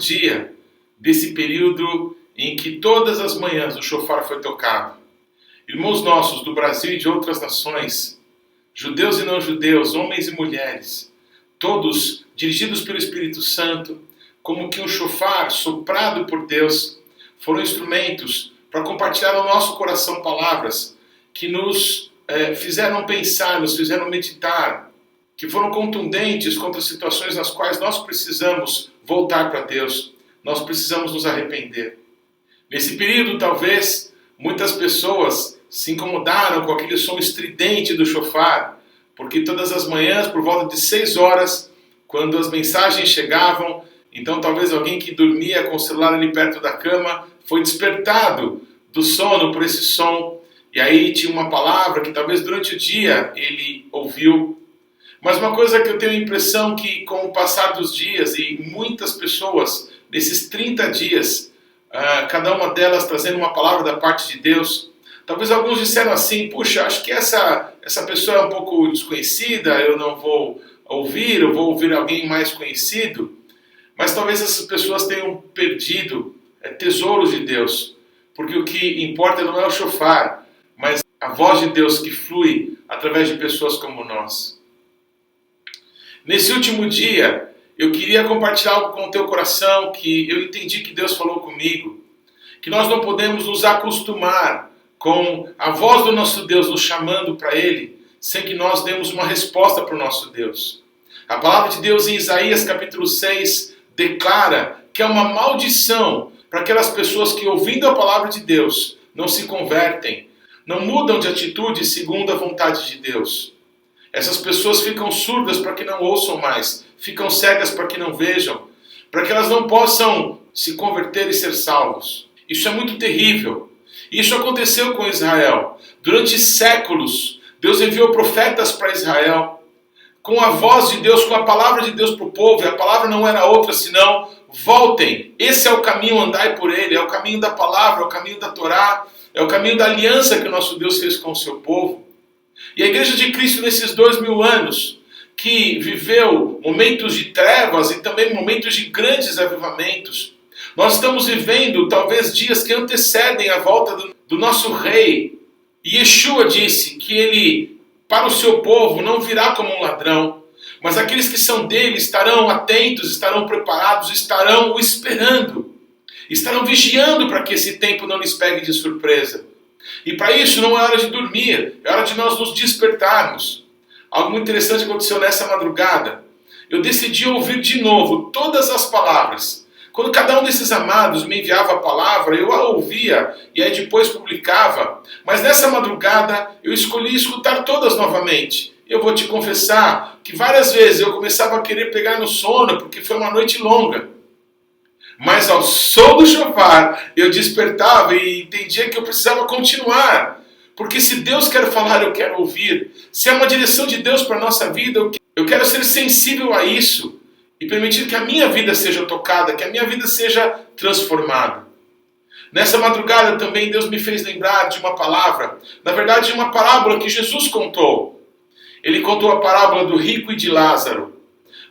dia desse período em que todas as manhãs o shofar foi tocado. Irmãos nossos do Brasil e de outras nações, judeus e não judeus, homens e mulheres, todos dirigidos pelo Espírito Santo, como que um shofar soprado por Deus, foram instrumentos para compartilhar ao nosso coração palavras que nos fizeram pensar, nos fizeram meditar, que foram contundentes contra situações nas quais nós precisamos voltar para Deus, nós precisamos nos arrepender. Nesse período, talvez, muitas pessoas se incomodaram com aquele som estridente do shofar, porque todas as manhãs, por volta de 6 horas, quando as mensagens chegavam, então talvez alguém que dormia com o celular ali perto da cama foi despertado do sono por esse som, e aí tinha uma palavra que talvez durante o dia ele ouviu. Mas uma coisa que eu tenho a impressão que com o passar dos dias, e muitas pessoas, nesses 30 dias, cada uma delas trazendo uma palavra da parte de Deus, talvez alguns disseram assim, puxa, acho que essa pessoa é um pouco desconhecida, eu não vou ouvir, eu vou ouvir alguém mais conhecido. Mas talvez essas pessoas tenham perdido tesouros de Deus, porque o que importa não é o shofar, mas a voz de Deus que flui através de pessoas como nós. Nesse último dia, eu queria compartilhar algo com o teu coração que eu entendi que Deus falou comigo, que nós não podemos nos acostumar com a voz do nosso Deus nos chamando para Ele, sem que nós demos uma resposta para o nosso Deus. A palavra de Deus em Isaías capítulo 6 declara que é uma maldição para aquelas pessoas que, ouvindo a palavra de Deus, não se convertem, não mudam de atitude segundo a vontade de Deus. Essas pessoas ficam surdas para que não ouçam mais, ficam cegas para que não vejam, para que elas não possam se converter e ser salvos. Isso é muito terrível. Isso aconteceu com Israel. Durante séculos, Deus enviou profetas para Israel, com a voz de Deus, com a palavra de Deus para o povo, e a palavra não era outra senão, voltem, esse é o caminho, andai por ele, é o caminho da palavra, é o caminho da Torá, é o caminho da aliança que o nosso Deus fez com o seu povo. E a Igreja de Cristo nesses 2000 anos, que viveu momentos de trevas e também momentos de grandes avivamentos, nós estamos vivendo talvez dias que antecedem a volta do nosso rei. E Yeshua disse que ele, para o seu povo, não virá como um ladrão, mas aqueles que são dele estarão atentos, estarão preparados, estarão o esperando, estarão vigiando para que esse tempo não lhes pegue de surpresa. E para isso não é hora de dormir, é hora de nós nos despertarmos. Algo muito interessante aconteceu nessa madrugada. Eu decidi ouvir de novo todas as palavras. Quando cada um desses amados me enviava a palavra, eu a ouvia e aí depois publicava. Mas nessa madrugada eu escolhi escutar todas novamente. Eu vou te confessar que várias vezes eu começava a querer pegar no sono, porque foi uma noite longa. Mas ao som do shofar eu despertava e entendia que eu precisava continuar. Porque se Deus quer falar, eu quero ouvir. Se é uma direção de Deus para a nossa vida, eu quero ser sensível a isso. E permitir que a minha vida seja tocada, que a minha vida seja transformada. Nessa madrugada também Deus me fez lembrar de uma palavra, na verdade de uma parábola que Jesus contou. Ele contou a parábola do rico e de Lázaro.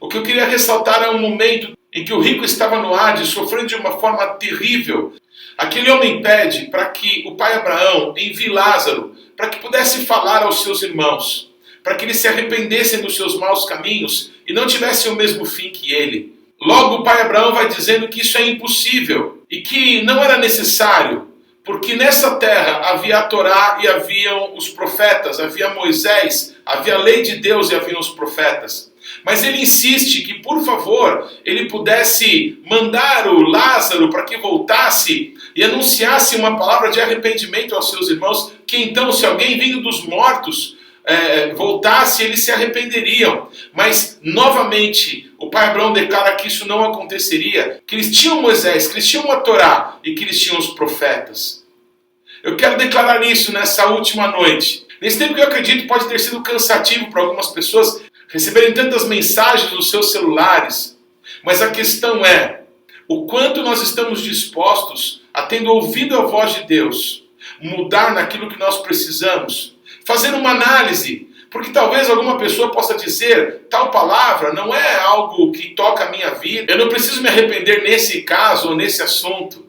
O que eu queria ressaltar é um momento em que o rico estava no Hades, sofrendo de uma forma terrível. Aquele homem pede para que o pai Abraão envie Lázaro, para que pudesse falar aos seus irmãos, para que eles se arrependessem dos seus maus caminhos e não tivessem o mesmo fim que ele. Logo o pai Abraão vai dizendo que isso é impossível e que não era necessário, porque nessa terra havia a Torá e haviam os profetas, havia Moisés, havia a lei de Deus e haviam os profetas. Mas ele insiste que, por favor, ele pudesse mandar o Lázaro para que voltasse e anunciasse uma palavra de arrependimento aos seus irmãos, que então, se alguém vindo dos mortos voltasse, eles se arrependeriam. Mas, novamente, o pai Abraão declara que isso não aconteceria, que eles tinham Moisés, que eles tinham a Torá e que eles tinham os profetas. Eu quero declarar isso nessa última noite. Nesse tempo que eu acredito pode ter sido cansativo para algumas pessoas receberem tantas mensagens nos seus celulares, mas a questão é o quanto nós estamos dispostos a, tendo ouvido a voz de Deus, mudar naquilo que nós precisamos, fazer uma análise, Porque talvez alguma pessoa possa dizer, tal palavra não é algo que toca a minha vida, eu não preciso me arrepender nesse caso ou nesse assunto.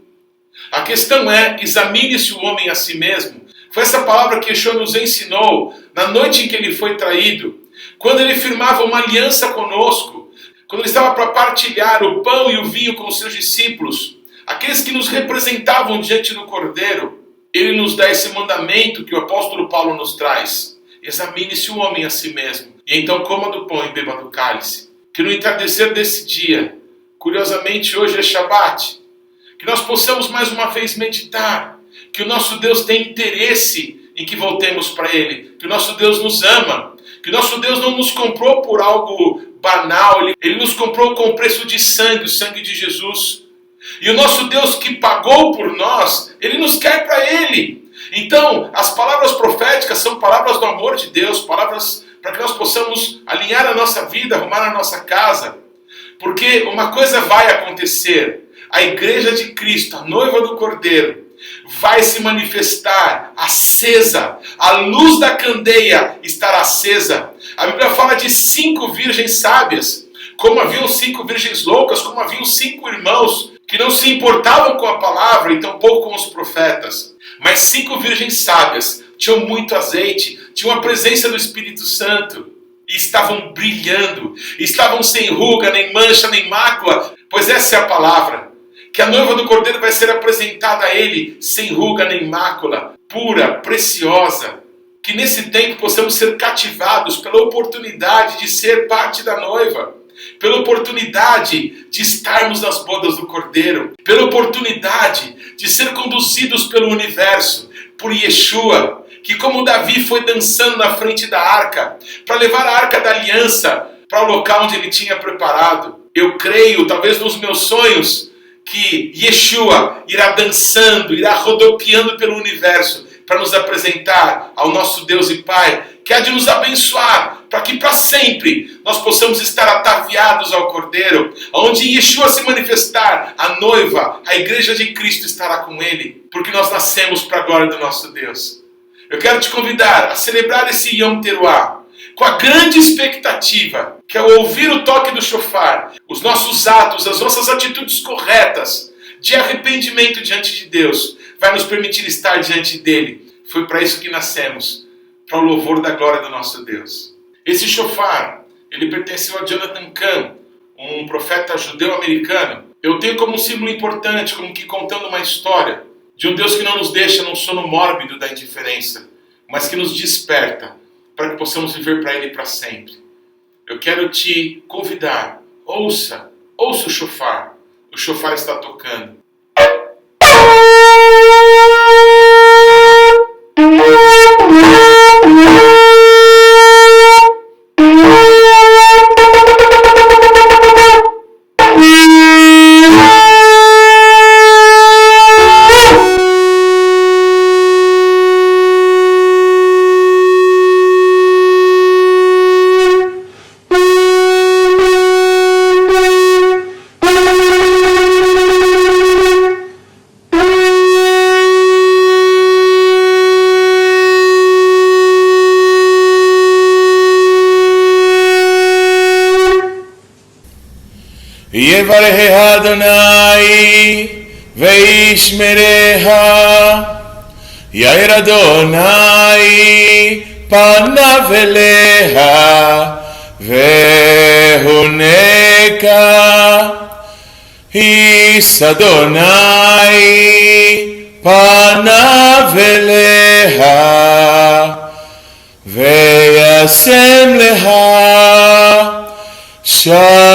A questão é, examine-se o homem a si mesmo. Foi essa palavra que Yeshua nos ensinou na noite em que ele foi traído, quando ele firmava uma aliança conosco, quando ele estava para partilhar o pão e o vinho com os seus discípulos, aqueles que nos representavam diante do Cordeiro. Ele nos dá esse mandamento que o apóstolo Paulo nos traz. Examine-se o homem a si mesmo, e então coma do pão e beba do cálice. Que no entardecer desse dia, curiosamente hoje é Shabat, que nós possamos mais uma vez meditar, que o nosso Deus tem interesse em que voltemos para Ele, que o nosso Deus nos ama, que o nosso Deus não nos comprou por algo banal, Ele nos comprou com o preço de sangue, o sangue de Jesus. E o nosso Deus que pagou por nós, Ele nos quer para Ele. Então, as palavras proféticas são palavras do amor de Deus, palavras para que nós possamos alinhar a nossa vida, arrumar a nossa casa. Porque uma coisa vai acontecer, a igreja de Cristo, a noiva do Cordeiro, vai se manifestar acesa, a luz da candeia estará acesa. A Bíblia fala de 5 virgens sábias, como haviam 5 virgens loucas, como haviam 5 irmãos que não se importavam com a palavra e tampouco com os profetas. Mas 5 virgens sábias tinham muito azeite, tinham a presença do Espírito Santo e estavam brilhando, estavam sem ruga, nem mancha, nem mácula, pois essa é a palavra, que a noiva do Cordeiro vai ser apresentada a Ele sem ruga nem mácula, pura, preciosa. Que nesse tempo possamos ser cativados pela oportunidade de ser parte da noiva, pela oportunidade de estarmos nas bodas do Cordeiro, pela oportunidade de ser conduzidos pelo universo, por Yeshua, que como Davi foi dançando na frente da arca, para levar a arca da aliança para o local onde ele tinha preparado. Eu creio, talvez nos meus sonhos, que Yeshua irá dançando, irá rodopiando pelo universo para nos apresentar ao nosso Deus e Pai, que há de nos abençoar, para que para sempre nós possamos estar ataviados ao Cordeiro, onde Yeshua se manifestar, a noiva, a igreja de Cristo estará com Ele, porque nós nascemos para a glória do nosso Deus. Eu quero te convidar a celebrar esse Yom Teruah, com a grande expectativa, que ao ouvir o toque do shofar, os nossos atos, as nossas atitudes corretas, de arrependimento diante de Deus, vai nos permitir estar diante dEle. Foi para isso que nascemos, para o louvor da glória do nosso Deus. Esse shofar, ele pertenceu a Jonathan Cahn, um profeta judeu-americano. Eu tenho como um símbolo importante, como que contando uma história de um Deus que não nos deixa num sono mórbido da indiferença, mas que nos desperta, para que possamos viver para Ele para sempre. Eu quero te convidar, ouça o shofar está tocando. Yevareha Adonai veishmereha, Yair Adonai panav eleha vehuneka, Is Adonai panav eleha veyasem leha Shalom.